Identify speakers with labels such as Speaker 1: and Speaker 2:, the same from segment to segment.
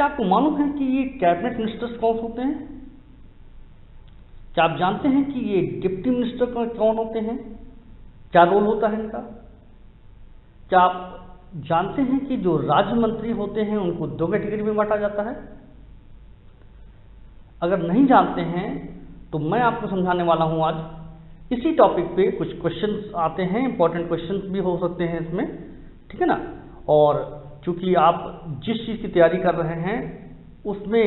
Speaker 1: क्या आपको मालूम है कि ये कैबिनेट मिनिस्टर्स कौन होते हैं? क्या आप जानते हैं कि ये डिप्टी मिनिस्टर कौन होते हैं? क्या रोल होता है इनका? क्या आप जानते हैं कि जो राज्य मंत्री होते हैं उनको दो कैटेगरी में बांटा जाता है? अगर नहीं जानते हैं तो मैं आपको समझाने वाला हूं आज। इसी टॉपिक पे कुछ क्वेश्चंस आते हैं, इंपॉर्टेंट क्वेश्चंस भी हो सकते हैं इसमें, ठीक है ना। और चूंकि आप जिस चीज़ की तैयारी कर रहे हैं उसमें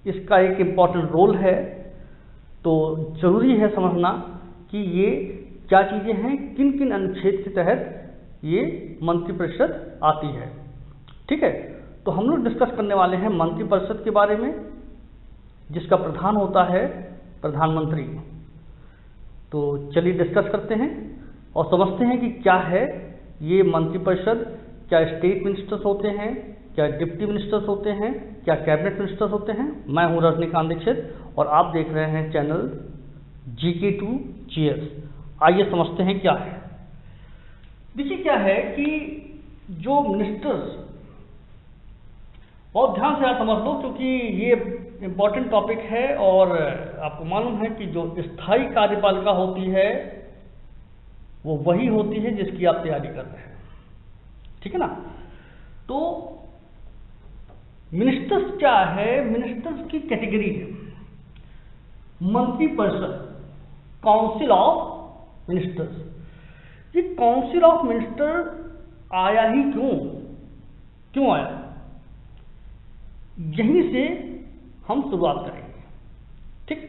Speaker 1: इसका एक इम्पॉर्टेंट रोल है, तो जरूरी है समझना कि ये क्या चीज़ें हैं, किन किन अनुच्छेद के तहत ये मंत्रिपरिषद आती है, ठीक है। तो हम लोग डिस्कस करने वाले हैं मंत्रिपरिषद के बारे में, जिसका प्रधान होता है प्रधानमंत्री। तो चलिए डिस्कस करते हैं और समझते हैं कि क्या है ये मंत्रिपरिषद। क्या स्टेट मिनिस्टर्स होते हैं, क्या डिप्टी मिनिस्टर्स होते हैं, क्या कैबिनेट मिनिस्टर्स होते हैं। मैं हूं रजनीकांत दीक्षित और आप देख रहे हैं चैनल GK2GS। आइए समझते हैं क्या है। देखिए क्या है कि जो मिनिस्टर्स, बहुत ध्यान से आप समझ लो क्योंकि ये इम्पोर्टेंट टॉपिक है। और आपको मालूम है कि जो स्थायी कार्यपालिका होती है वो वही होती है जिसकी आप तैयारी कर रहे हैं, ठीक है ना। तो मिनिस्टर्स क्या है? मिनिस्टर्स की कैटेगरी है मंत्रिपरिषद, काउंसिल ऑफ मिनिस्टर्स। ये काउंसिल ऑफ मिनिस्टर आया ही क्यों आया, यहीं से हम शुरुआत करेंगे, ठीक।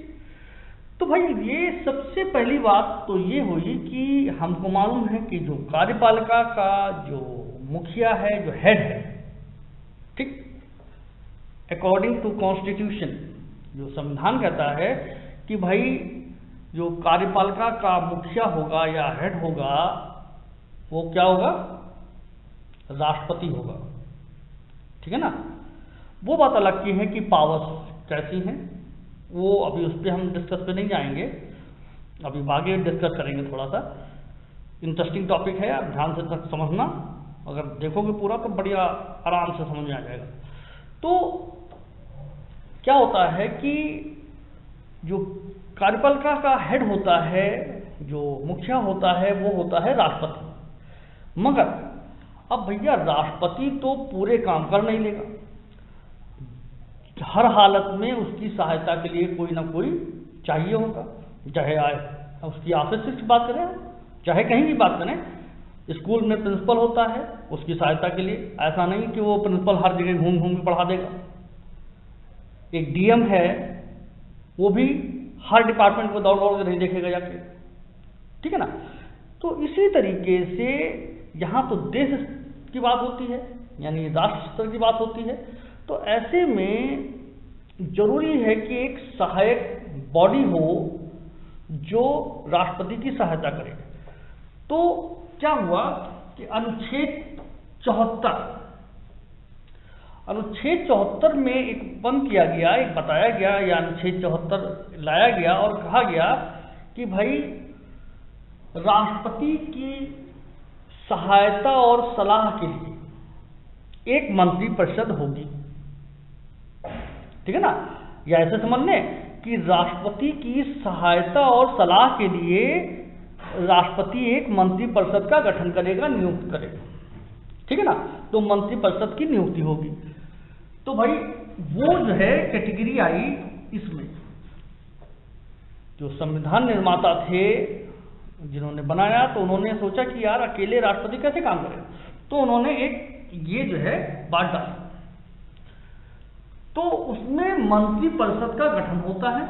Speaker 1: तो भाई ये सबसे पहली बात तो ये हुई कि हमको मालूम है कि जो कार्यपालिका का जो मुखिया है, जो हेड है, ठीक, अकॉर्डिंग टू कॉन्स्टिट्यूशन, जो संविधान कहता है कि भाई जो कार्यपालिका का मुखिया होगा या हेड होगा वो क्या होगा? राष्ट्रपति होगा, ठीक है ना। वो बात अलग की है कि पावर्स कैसी हैं, वो अभी उस पर हम डिस्कस पे नहीं जाएंगे, अभी आगे डिस्कस करेंगे। थोड़ा सा इंटरेस्टिंग टॉपिक है, आप ध्यान से तक समझना, अगर देखोगे पूरा तो बढ़िया आराम से समझ में आ जाएगा। तो क्या होता है कि जो कार्यपालिका का हेड होता है, जो मुखिया होता है, वो होता है राष्ट्रपति। मगर अब भैया राष्ट्रपति तो पूरे काम कर नहीं लेगा, हर हालत में उसकी सहायता के लिए कोई ना कोई चाहिए होगा। चाहे आए उसकी ऑफिस की बात करें, चाहे कहीं की बात करें, स्कूल में प्रिंसिपल होता है उसकी सहायता के लिए। ऐसा नहीं कि वो प्रिंसिपल हर जगह घूम घूम के पढ़ा देगा। एक DM है, वो भी हर डिपार्टमेंट को दौड़ दौड़ के नहीं देखेगा जाके, ठीक है ना। तो इसी तरीके से यहाँ तो देश की बात होती है, यानी राष्ट्र स्तर की बात होती है। तो ऐसे में जरूरी है कि एक सहायक बॉडी हो जो राष्ट्रपति की सहायता करे। तो क्या हुआ कि अनुच्छेद 74 में एक बंद किया गया, एक बताया गया, या अनुच्छेद 74 लाया गया और कहा गया कि भाई राष्ट्रपति की सहायता और सलाह के लिए एक मंत्रिपरिषद होगी, ठीक है ना। या ऐसे समझ लें कि राष्ट्रपति की सहायता और सलाह के लिए राष्ट्रपति एक मंत्रिपरिषद का गठन करेगा, नियुक्त करेगा, ठीक है ना। तो मंत्रिपरिषद की नियुक्ति होगी। तो भाई वो जो है कैटेगरी आई इसमें। जो संविधान निर्माता थे जिन्होंने बनाया, तो उन्होंने सोचा कि यार अकेले राष्ट्रपति कैसे काम करे, तो उन्होंने एक ये जो है बात डाली। तो उसमें मंत्रिपरिषद का गठन होता है।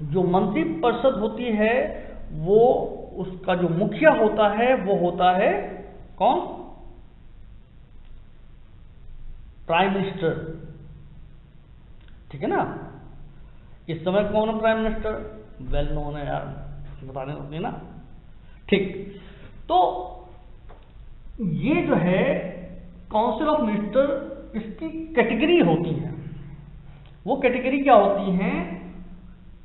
Speaker 1: जो मंत्रिपरिषद होती है वो, उसका जो मुखिया होता है वो होता है कौन? प्राइम मिनिस्टर, ठीक है ना। इस समय कौन है प्राइम मिनिस्टर? वेल नोन है यार, बताने होती है ना, ठीक। तो ये जो है काउंसिल ऑफ मिनिस्टर, इसकी कैटेगरी होती है। वो कैटेगरी क्या होती है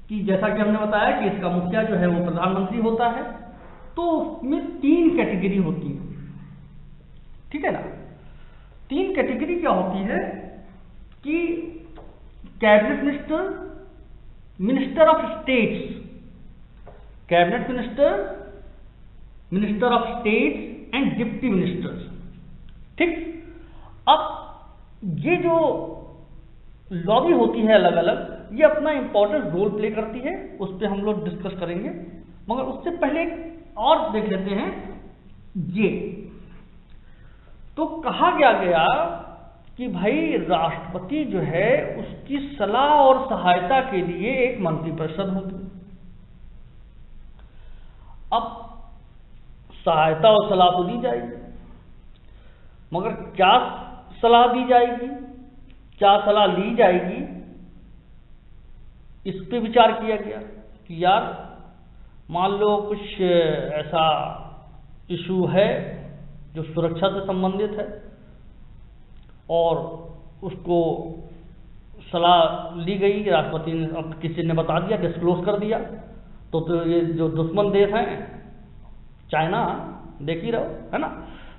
Speaker 1: कि जैसा कि हमने बताया कि इसका मुखिया जो है वो प्रधानमंत्री होता है। तो उसमें 3 कैटेगरी होती है, ठीक है ना। तीन कैटेगरी क्या होती है कि cabinet minister, minister of states, cabinet minister, minister of states and deputy ministers. ठीक, अब ये जो लॉबी होती है अलग अलग, ये अपना इंपॉर्टेंट रोल प्ले करती है, उस पर हम लोग डिस्कस करेंगे। मगर उससे पहले और देख लेते हैं ये। तो कहा गया कि भाई राष्ट्रपति जो है उसकी सलाह और सहायता के लिए एक मंत्रिपरिषद होती है। अब सहायता और सलाह तो दी जाएगी, मगर क्या सलाह दी जाएगी, क्या सलाह ली जाएगी, इस पे विचार किया गया कि यार मान लो कुछ ऐसा इशू है जो सुरक्षा से संबंधित है और उसको सलाह ली गई, राष्ट्रपति ने, अब किसी ने बता दिया, डिस्क्लोज कर दिया, तो ये जो दुश्मन देश हैं, चाइना, देख ही रहो, है ना।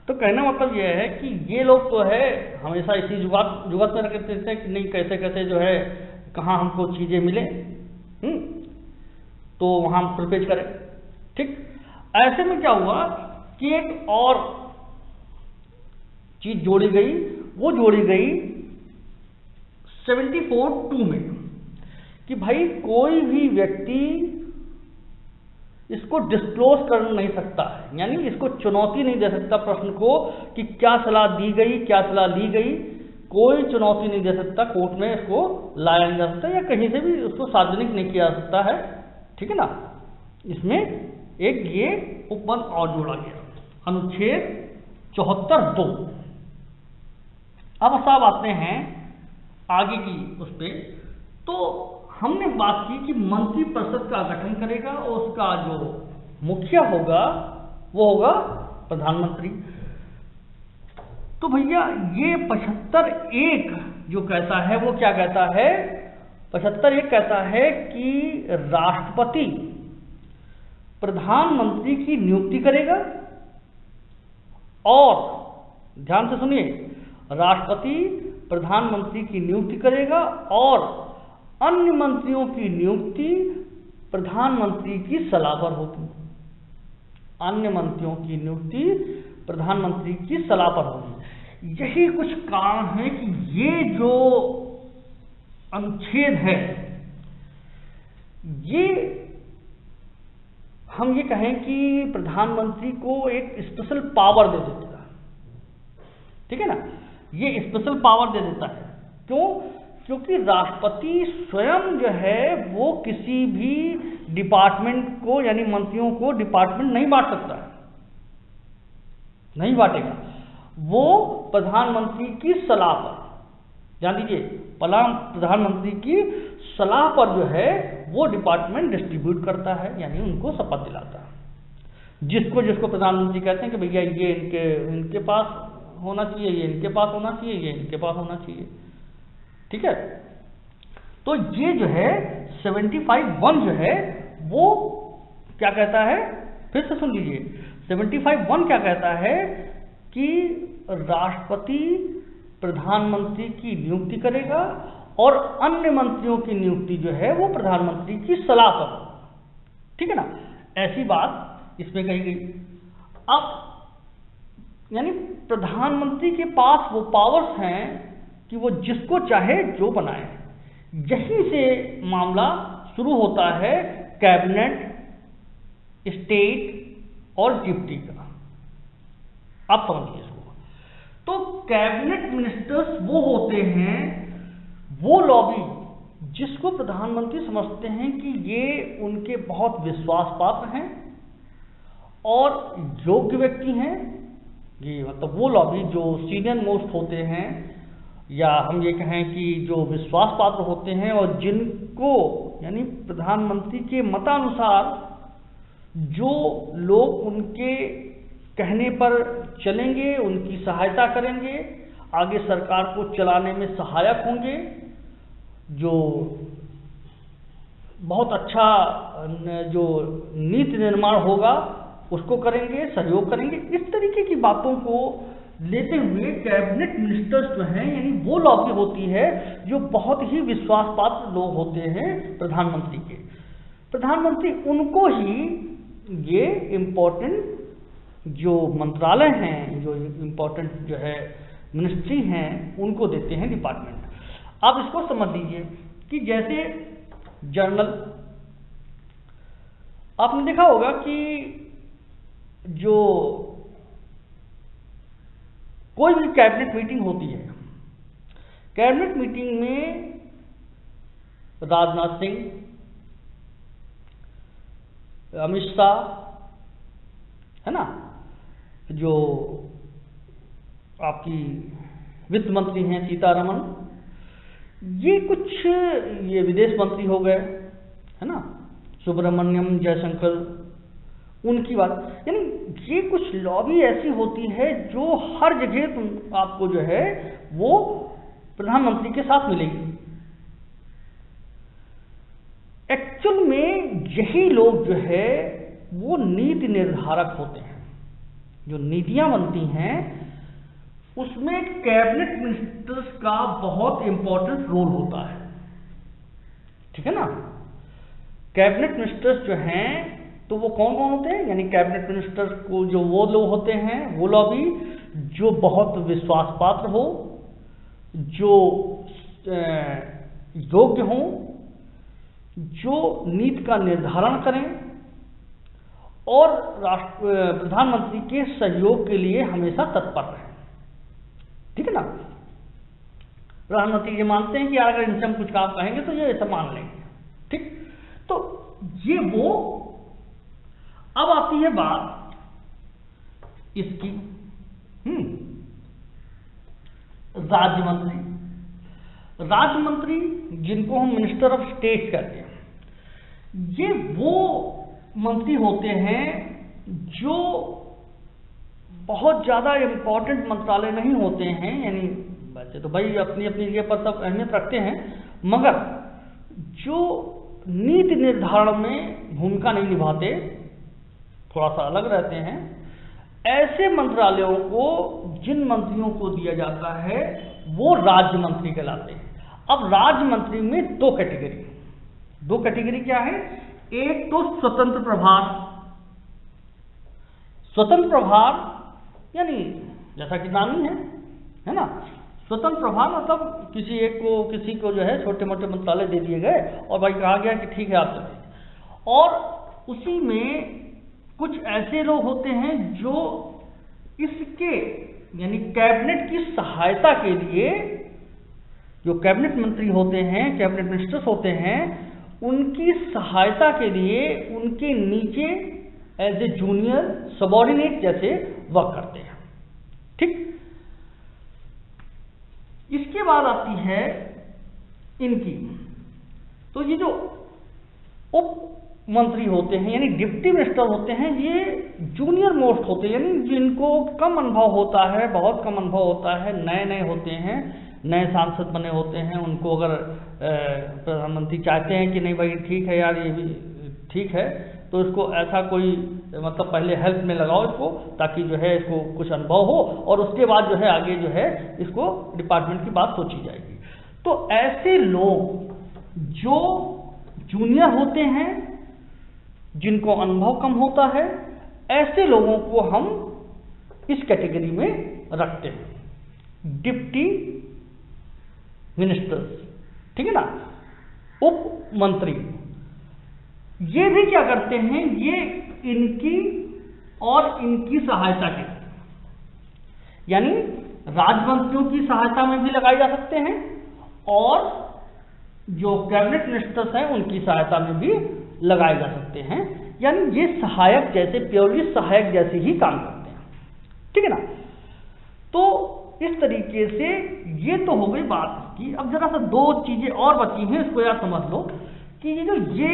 Speaker 1: तो कहना मतलब ये है कि ये लोग तो है हमेशा इसी जुगात में रखते थे कि नहीं कैसे कैसे जो है कहाँ हमको चीज़ें मिले, तो वहाँ हम फुलपेज करें। ठीक, ऐसे में क्या हुआ कि एक और चीज जोड़ी गई, वो जोड़ी गई 74(2) में कि भाई कोई भी व्यक्ति इसको डिस्क्लोज कर नहीं सकता है, यानी इसको चुनौती नहीं दे सकता प्रश्न को कि क्या सलाह दी गई, क्या सलाह ली गई, कोई चुनौती नहीं दे सकता, कोर्ट में इसको लाया नहीं जा सकता या कहीं से भी उसको सार्वजनिक नहीं किया जा सकता है। ठीक है ना। इसमें एक ये उपबंध और जोड़ा गया, अनुच्छेद 74(2). अब साहब आते हैं आगे की उस पे। तो हमने बात की कि मंत्रिपरिषद का गठन करेगा और उसका जो मुखिया होगा वो होगा प्रधानमंत्री। तो भैया ये 75(1) जो कहता है वो क्या कहता है, 75(1) कहता है कि राष्ट्रपति प्रधानमंत्री की नियुक्ति करेगा और ध्यान से सुनिए, राष्ट्रपति प्रधानमंत्री की नियुक्ति करेगा और अन्य मंत्रियों की नियुक्ति प्रधानमंत्री की सलाह पर होगी। अन्य मंत्रियों की नियुक्ति प्रधानमंत्री की सलाह पर होगी। यही कुछ कारण है कि ये जो अनुच्छेद है, ये हम ये कहें कि प्रधानमंत्री को एक स्पेशल पावर दे देता है। ठीक है ना, ये स्पेशल पावर दे देता है। क्यों? क्योंकि राष्ट्रपति स्वयं जो है वो किसी भी डिपार्टमेंट को, यानी मंत्रियों को डिपार्टमेंट नहीं बांट सकता है, नहीं बांटेगा। वो प्रधानमंत्री की सलाह पर, जान लीजिए, प्रधानमंत्री की सलाह पर जो है वो डिपार्टमेंट डिस्ट्रीब्यूट करता है, यानी उनको शपथ दिलाता है। जिसको जिसको प्रधानमंत्री कहते हैं कि भैया ये इनके पास होना चाहिए, ये इनके पास होना चाहिए, ये इनके पास होना चाहिए। ठीक है। तो ये जो है 75(1) जो है वो क्या कहता है, फिर से सुन लीजिए, 75(1) क्या कहता है कि राष्ट्रपति प्रधानमंत्री की नियुक्ति करेगा और अन्य मंत्रियों की नियुक्ति जो है वो प्रधानमंत्री की सलाह पर। ठीक है ना, ऐसी बात इसमें कही गई। अब यानी प्रधानमंत्री के पास वो पावर्स हैं कि वो जिसको चाहे जो बनाए। यहीं से मामला शुरू होता है कैबिनेट, स्टेट और डिप्टी का। आप समझिए इसको। तो कैबिनेट मिनिस्टर्स वो होते हैं, वो लॉबी जिसको प्रधानमंत्री समझते हैं कि ये उनके बहुत विश्वास पात्र हैं और योग्य व्यक्ति हैं। ये मतलब वो लॉबी जो सीनियर मोस्ट होते हैं, या हम ये कहें कि जो विश्वास पात्र होते हैं और जिनको यानी प्रधानमंत्री के मतानुसार जो लोग उनके कहने पर चलेंगे, उनकी सहायता करेंगे, आगे सरकार को चलाने में सहायक होंगे, जो बहुत अच्छा जो नीति निर्माण होगा उसको करेंगे, सहयोग करेंगे। इस तरीके की बातों को लेते हुए कैबिनेट मिनिस्टर्स जो हैं, यानी वो लॉबी होती है जो बहुत ही विश्वास पात्र लोग होते हैं प्रधानमंत्री के। प्रधानमंत्री उनको ही ये इम्पोर्टेंट जो मंत्रालय हैं, जो इम्पोर्टेंट जो है मिनिस्ट्री हैं, उनको देते हैं डिपार्टमेंट। आप इसको समझ लीजिए कि जैसे जनरल, आपने देखा होगा कि जो कोई भी कैबिनेट मीटिंग होती है, कैबिनेट मीटिंग में राजनाथ सिंह, अमित शाह, है ना, जो आपकी वित्त मंत्री हैं सीतारमण, ये कुछ ये विदेश मंत्री हो गए, है ना, सुब्रमण्यम जयशंकर, उनकी बात, यानी ये कुछ लॉबी ऐसी होती है जो हर जगह आपको जो है वो प्रधानमंत्री के साथ मिलेगी। एक्चुअल में यही लोग जो है वो नीति निर्धारक होते हैं। जो नीतियां बनती हैं उसमें कैबिनेट मिनिस्टर्स का बहुत इंपॉर्टेंट रोल होता है, ठीक है ना। कैबिनेट मिनिस्टर्स जो हैं तो वो कौन कौन होते हैं, यानी कैबिनेट मिनिस्टर्स को जो वो लोग होते हैं, वो लॉबी जो बहुत विश्वास पात्र हो, जो योग्य हों, जो नीति का निर्धारण करें और प्रधानमंत्री के सहयोग के लिए हमेशा तत्पर रहें, ठीक है ना। प्रधानमंत्री ये मानते हैं कि यार अगर इनसे हम कुछ काम कहेंगे तो ये ऐसा मान लेंगे, ठीक। तो ये वो, अब आती है बात इसकी राज्य मंत्री। राज्य मंत्री जिनको हम मिनिस्टर ऑफ स्टेट कहते हैं, ये वो मंत्री होते हैं जो बहुत ज़्यादा इम्पोर्टेंट मंत्रालय नहीं होते हैं, यानी वैसे तो भाई अपनी अपनी जगह पर सब अहमियत रखते हैं, मगर जो नीति निर्धारण में भूमिका नहीं निभाते, थोड़ा सा अलग रहते हैं, ऐसे मंत्रालयों को जिन मंत्रियों को दिया जाता है वो राज्य मंत्री कहलाते हैं। अब राज्य मंत्री में दो कैटेगरी क्या है, एक तो स्वतंत्र प्रभार। स्वतंत्र प्रभार यानी जैसा कि नाम ही है ना, स्वतंत्र प्रभार मतलब किसी को जो है छोटे मोटे मंत्रालय दे दिए गए और भाई कहा गया कि ठीक है आप चलिए, और उसी में कुछ ऐसे लोग होते हैं जो इसके यानी कैबिनेट की सहायता के लिए, जो कैबिनेट मंत्री होते हैं, कैबिनेट मिनिस्टर्स होते हैं, उनकी सहायता के लिए उनके नीचे एज ए जूनियर सबॉर्डिनेट जैसे वर्क करते हैं, ठीक। इसके बाद आती है इनकी, तो ये जो उप मंत्री होते हैं यानी डिप्टी मिनिस्टर होते हैं, ये जूनियर मोस्ट होते हैं, यानी जिनको कम अनुभव होता है, बहुत कम अनुभव होता है, नए नए होते हैं, नए सांसद बने होते हैं। उनको अगर प्रधानमंत्री चाहते हैं कि नहीं भाई ठीक है यार ये भी ठीक है, तो इसको ऐसा कोई मतलब पहले हेल्प में लगाओ इसको, ताकि जो है इसको कुछ अनुभव हो और उसके बाद जो है आगे जो है इसको डिपार्टमेंट की बात सोची जाएगी। तो ऐसे लोग जो जूनियर होते हैं, जिनको अनुभव कम होता है, ऐसे लोगों को हम इस कैटेगरी में रखते हैं, डिप्टी मिनिस्टर्स, ठीक है ना, उप मंत्री। ये भी क्या करते हैं, ये इनकी और इनकी सहायता के, यानी राज्य की सहायता में भी लगाए जा सकते हैं और जो कैबिनेट मिनिस्टर्स हैं उनकी सहायता में भी लगाए जा सकते हैं, यानी ये सहायक जैसे, प्योरली सहायक जैसे ही काम करते हैं, ठीक है ना। तो इस तरीके से ये तो हो गई बात की। अब जरा सा दो चीजें और बची हैं, इसको यार समझ लो कि ये जो ये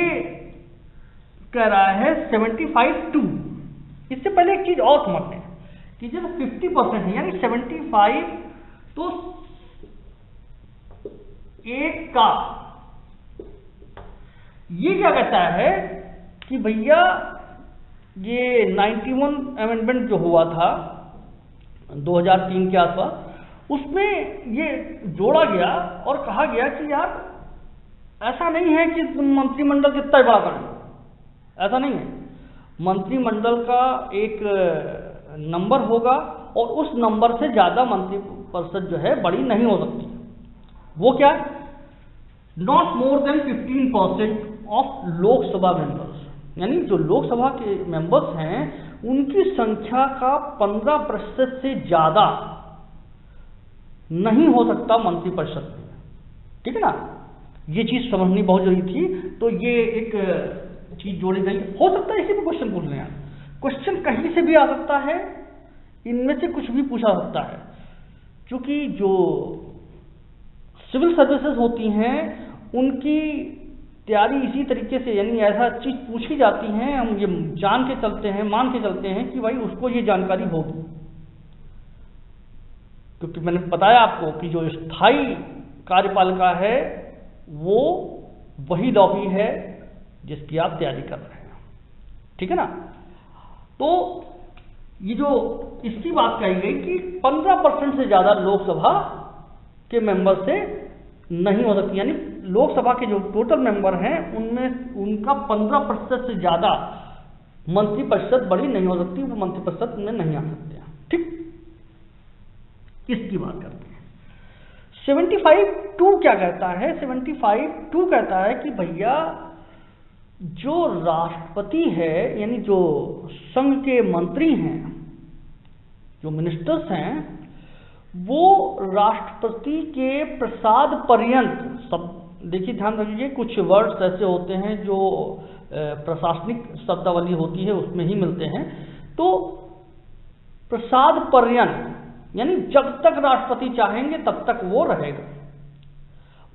Speaker 1: कह रहा है 75-2, इससे पहले एक चीज और समझते हैं कि जो 50% है यानी 75, तो एक का ये क्या कहता है कि भैया ये 91 अमेंडमेंट जो हुआ था 2003 के आसपास, उसमें ये जोड़ा गया और कहा गया कि यार ऐसा नहीं है कि तुम मंत्रिमंडल कितना बड़ा कर लो, ऐसा नहीं है। मंत्रिमंडल का एक नंबर होगा और उस नंबर से ज़्यादा मंत्रिपरिषद जो है बड़ी नहीं हो सकती। वो क्या, not more than 15% of Lok Sabha members, यानी जो लोकसभा के मेंबर्स हैं उनकी संख्या का 15% से ज़्यादा नहीं हो सकता मंत्रिपरिषद में। ठीक है ना, ये चीज़ समझनी बहुत जरूरी थी। तो ये एक चीज़ जोड़ी गई। हो सकता है इसी पे क्वेश्चन पूछ लें, क्वेश्चन कहीं से भी आ सकता है, इनमें से कुछ भी पूछा सकता है, क्योंकि जो सिविल सर्विसेज होती हैं उनकी तैयारी इसी तरीके से, यानी ऐसा चीज़ पूछी जाती हैं, हम ये जान के चलते हैं, मान के चलते हैं कि भाई उसको ये जानकारी होगी। क्योंकि मैंने बताया आपको कि जो स्थायी कार्यपालिका है वो वही लॉबी है जिसकी आप तैयारी कर रहे हैं। ठीक है ना, तो ये जो इसकी बात कही गई कि 15% से ज़्यादा लोकसभा के मेंबर से नहीं हो सकती, यानी लोकसभा के जो टोटल मेंबर हैं उनमें उनका 15% से ज़्यादा मंत्रिपरिषद बड़ी नहीं हो सकती, वो मंत्रिपरिषद में नहीं आ सकते हैं। ठीक, इसकी बात करते हैं। 75(2) क्या कहता है? 75(2) कहता है कि भैया जो राष्ट्रपति है, यानी जो संघ के मंत्री हैं, जो मिनिस्टर्स हैं, वो राष्ट्रपति के प्रसाद पर्यंत, सब देखिए ध्यान रखिए, कुछ वर्ड्स ऐसे होते हैं जो प्रशासनिक शब्दावली होती है उसमें ही मिलते हैं। तो प्रसाद पर्यंत यानी जब तक राष्ट्रपति चाहेंगे तब तक वो रहेगा,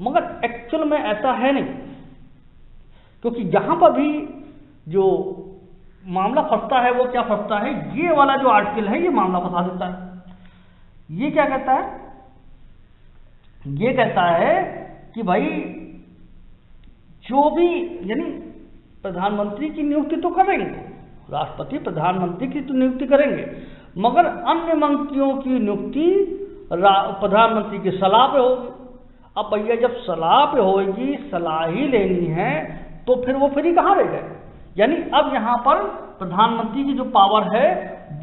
Speaker 1: मगर एक्चुअल में ऐसा है नहीं, क्योंकि यहाँ पर भी जो मामला फंसता है वो क्या फंसता है, ये वाला जो आर्टिकल है ये मामला फंसा देता है। ये क्या कहता है? ये कहता है कि भाई जो भी, यानी प्रधानमंत्री की नियुक्ति तो करेंगे, राष्ट्रपति प्रधानमंत्री की तो नियुक्ति करेंगे, मगर अन्य मंत्रियों की नियुक्ति प्रधानमंत्री की सलाह पे होगी। अब भैया जब सलाह पे होगी, सलाह ही लेनी है, तो फिर वो फ्री कहाँ रह गए? यानी अब यहाँ पर प्रधानमंत्री की जो पावर है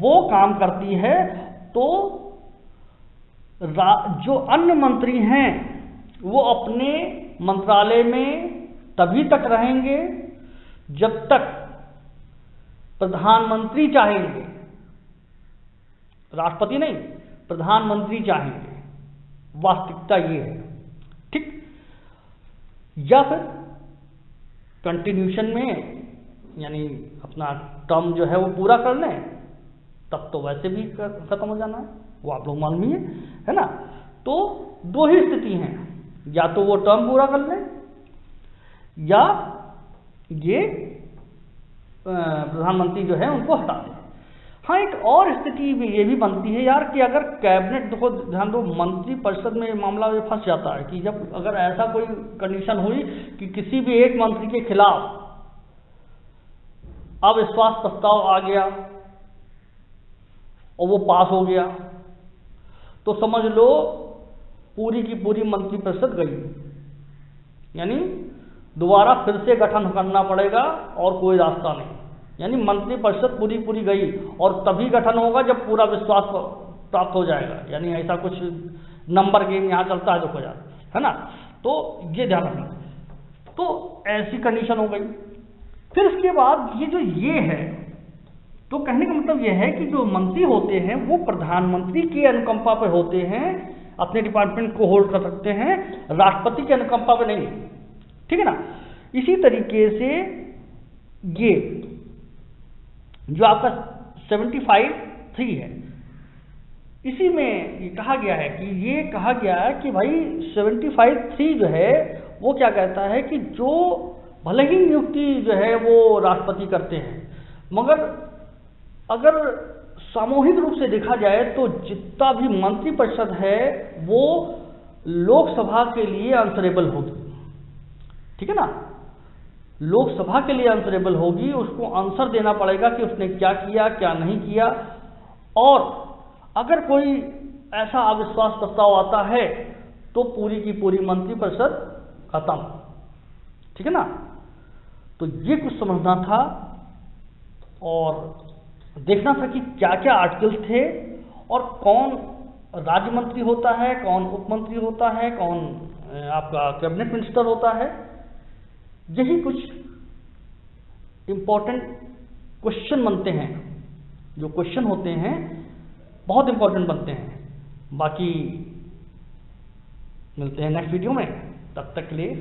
Speaker 1: वो काम करती है, तो जो अन्य मंत्री हैं वो अपने मंत्रालय में तभी तक रहेंगे जब तक प्रधानमंत्री चाहेंगे, राष्ट्रपति नहीं, प्रधानमंत्री चाहेंगे। वास्तविकता ये है। ठीक, या फिर कंटिन्यूशन में, यानी अपना टर्म जो है वो पूरा कर लें, तब तो वैसे भी खत्म हो जाना है, वो आप लोग मालूम ही है ना। तो दो ही स्थिति हैं, या तो वो टर्म पूरा कर लें या ये प्रधानमंत्री जो है उनको हटा दें। हाँ, एक और स्थिति भी ये भी बनती है यार कि अगर कैबिनेट, देखो ध्यान दो, मंत्रिपरिषद में मामला ये फंस जाता है कि जब अगर ऐसा कोई कंडीशन हुई कि किसी भी एक मंत्री के खिलाफ अविश्वास प्रस्ताव आ गया और वो पास हो गया, तो समझ लो पूरी की पूरी मंत्रिपरिषद गई, यानी दोबारा फिर से गठन करना पड़ेगा और कोई रास्ता नहीं। यानी मंत्रिपरिषद पूरी पूरी गई और तभी गठन होगा जब पूरा विश्वास प्राप्त हो जाएगा। यानी ऐसा कुछ नंबर गेम यहाँ चलता है, देखो यार, है ना। तो ये ध्यान रखना। तो ऐसी कंडीशन हो गई। फिर इसके बाद ये है, तो कहने का मतलब ये है कि जो मंत्री होते हैं वो प्रधानमंत्री की अनुकंपा पे होते हैं, अपने डिपार्टमेंट को होल्ड कर सकते हैं, राष्ट्रपति की अनुकंपा पे नहीं। ठीक है ना। इसी तरीके से ये जो आपका 75(3) है, इसी में ये कहा गया है कि ये कहा गया है कि भाई 75(3) जो है वो क्या कहता है कि जो भले ही नियुक्ति जो है वो राष्ट्रपति करते हैं, मगर अगर सामूहिक रूप से देखा जाए तो जितना भी मंत्रिपरिषद है वो लोकसभा के लिए आंसरेबल होगी। ठीक है ना, लोकसभा के लिए आंसरेबल होगी, उसको आंसर देना पड़ेगा कि उसने क्या किया क्या नहीं किया। और अगर कोई ऐसा अविश्वास प्रस्ताव आता है तो पूरी की पूरी मंत्रिपरिषद खत्म, ठीक है ना। तो ये कुछ समझना था और देखना था कि क्या क्या आर्टिकल्स थे और कौन राज्य मंत्री होता है, कौन उप मंत्री होता है, कौन आपका कैबिनेट मिनिस्टर होता है। यही कुछ इंपॉर्टेंट क्वेश्चन बनते हैं, जो क्वेश्चन होते हैं बहुत इंपॉर्टेंट बनते हैं। बाकी मिलते हैं नेक्स्ट वीडियो में, तब तक के लिए